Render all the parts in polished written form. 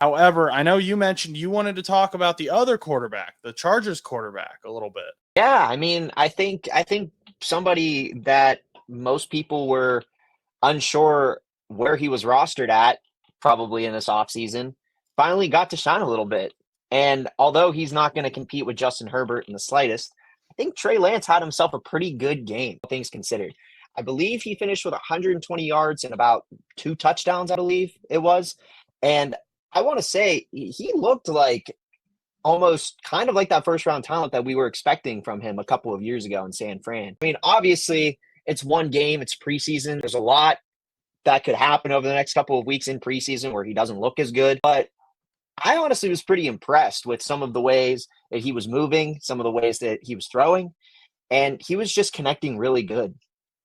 However, I know you mentioned you wanted to talk about the other quarterback, the Chargers quarterback, a little bit. Yeah, I mean, I think somebody that most people were unsure where he was rostered at probably in this offseason finally got to shine a little bit. And although he's not going to compete with Justin Herbert in the slightest, I think Trey Lance had himself a pretty good game, things considered. I believe he finished with 120 yards and about 2 touchdowns, I believe it was. And I want to say he looked like almost kind of like that first round talent that we were expecting from him a couple of years ago in San Fran. I mean, obviously, it's one game, it's preseason. There's a lot that could happen over the next couple of weeks in preseason where he doesn't look as good. But I honestly was pretty impressed with some of the ways that he was moving, some of the ways that he was throwing, and he was just connecting really good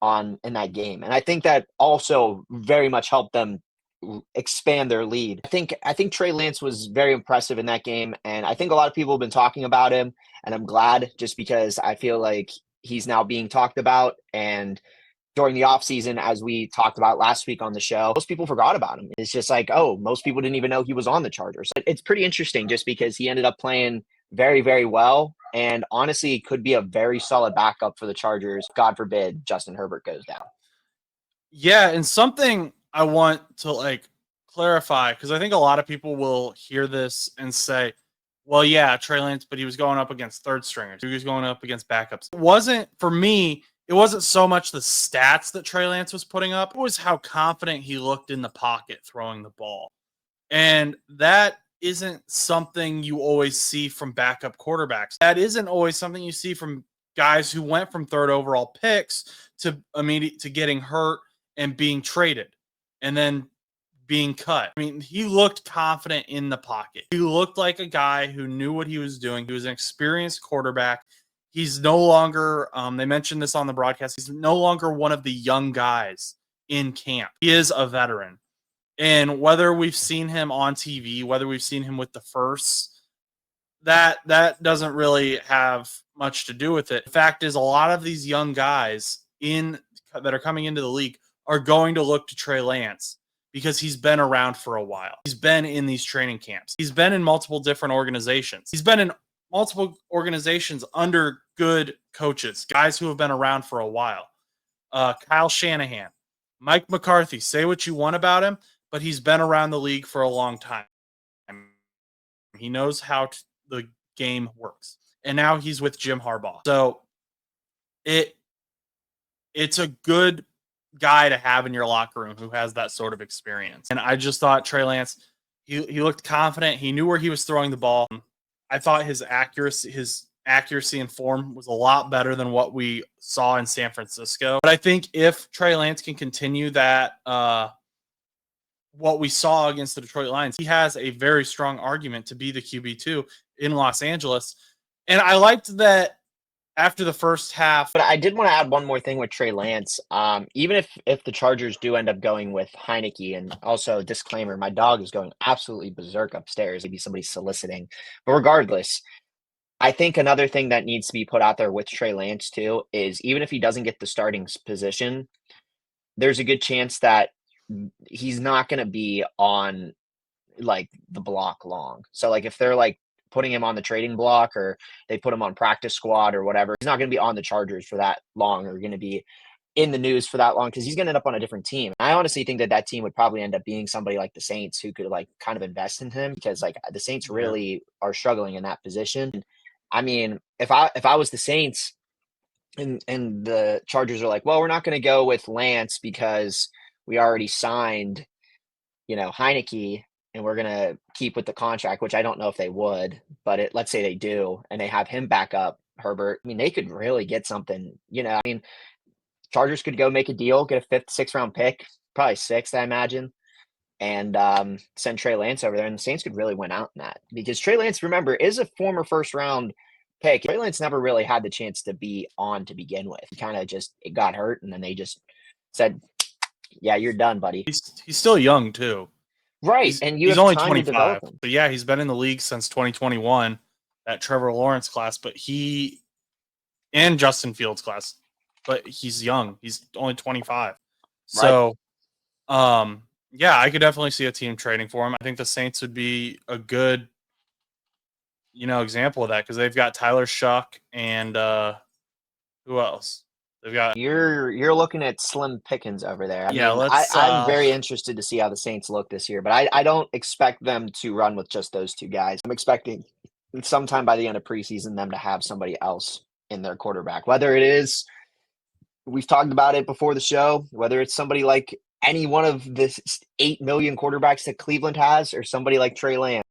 on in that game. And I think that also very much helped them expand their lead. I think Trey Lance was very impressive in that game, and I think a lot of people have been talking about him, and I'm glad just because I feel like he's now being talked about. And during the offseason, as we talked about last week on the show, most people forgot about him. It's just like, oh, most people didn't even know he was on the Chargers. It's pretty interesting just because he ended up playing very, very well, and honestly could be a very solid backup for the Chargers. God forbid Justin Herbert goes down. Yeah, and something I want to clarify, because I think a lot of people will hear this and say, well, yeah, Trey Lance, but he was going up against third stringers. He was going up against backups. It wasn't, for me, it wasn't so much the stats that Trey Lance was putting up. It was how confident he looked in the pocket throwing the ball. And that isn't something you always see from backup quarterbacks. That isn't always something you see from guys who went from third overall picks to getting hurt and being traded and then being cut. I mean, he looked confident in the pocket. He looked like a guy who knew what he was doing. He was an experienced quarterback. He's no longer, they mentioned this on the broadcast, he's no longer one of the young guys in camp. He is a veteran. And whether we've seen him on TV, whether we've seen him with the firsts, that doesn't really have much to do with it. The fact is, a lot of these young guys that are coming into the league are going to look to Trey Lance because he's been around for a while. He's been in these training camps. He's been in multiple different organizations. He's been in multiple organizations under good coaches, guys who have been around for a while. Kyle Shanahan, Mike McCarthy, say what you want about him, but he's been around the league for a long time. He knows how the game works. And now he's with Jim Harbaugh. So it's a good guy to have in your locker room who has that sort of experience. And I just thought Trey Lance, he looked confident. He knew where he was throwing the ball. I thought his accuracy and form was a lot better than what we saw in San Francisco. But I think if Trey Lance can continue that, what we saw against the Detroit Lions, he has a very strong argument to be the QB2 in Los Angeles. And I liked that after the first half. But I did want to add one more thing with Trey Lance. Even if the Chargers do end up going with Heineke, and also disclaimer, my dog is going absolutely berserk upstairs. Maybe somebody's soliciting. But regardless, I think another thing that needs to be put out there with Trey Lance too is even if he doesn't get the starting position, there's a good chance that he's not going to be on like the block long. So like if they're like putting him on the trading block or they put him on practice squad or whatever, he's not going to be on the Chargers for that long or going to be in the news for that long because he's going to end up on a different team. I honestly think that team would probably end up being somebody like the Saints who could like kind of invest in him because like the Saints really are struggling in that position. I mean, if I was the Saints and the Chargers are like, well, we're not going to go with Lance because we already signed, Heineke, and we're going to keep with the contract, which I don't know if they would, but let's say they do, and they have him back up, Herbert. I mean, they could really get something, I mean, Chargers could go make a deal, get a 5th, 6th round pick, probably 6th, I imagine, and send Trey Lance over there, and the Saints could really win out in that. Because Trey Lance, remember, is a former first-round pick. Trey Lance never really had the chance to be on to begin with. He kind of it got hurt, and then they just said, yeah, you're done, buddy. He's still young, too. Right, and you he's have only time 25. to develop him. But yeah, he's been in the league since 2021, that Trevor Lawrence class. But and Justin Fields class, but he's young. He's only 25. So, Yeah, I could definitely see a team trading for him. I think the Saints would be a good, example of that because they've got Tyler Shuck and who else? They've got You're looking at slim pickings over there. I yeah. mean, I'm very interested to see how the Saints look this year, but I don't expect them to run with just those two guys. I'm expecting sometime by the end of preseason them to have somebody else in their quarterback. Whether it is, we've talked about it before the show, whether it's somebody like any one of the 8 million quarterbacks that Cleveland has or somebody like Trey Lance.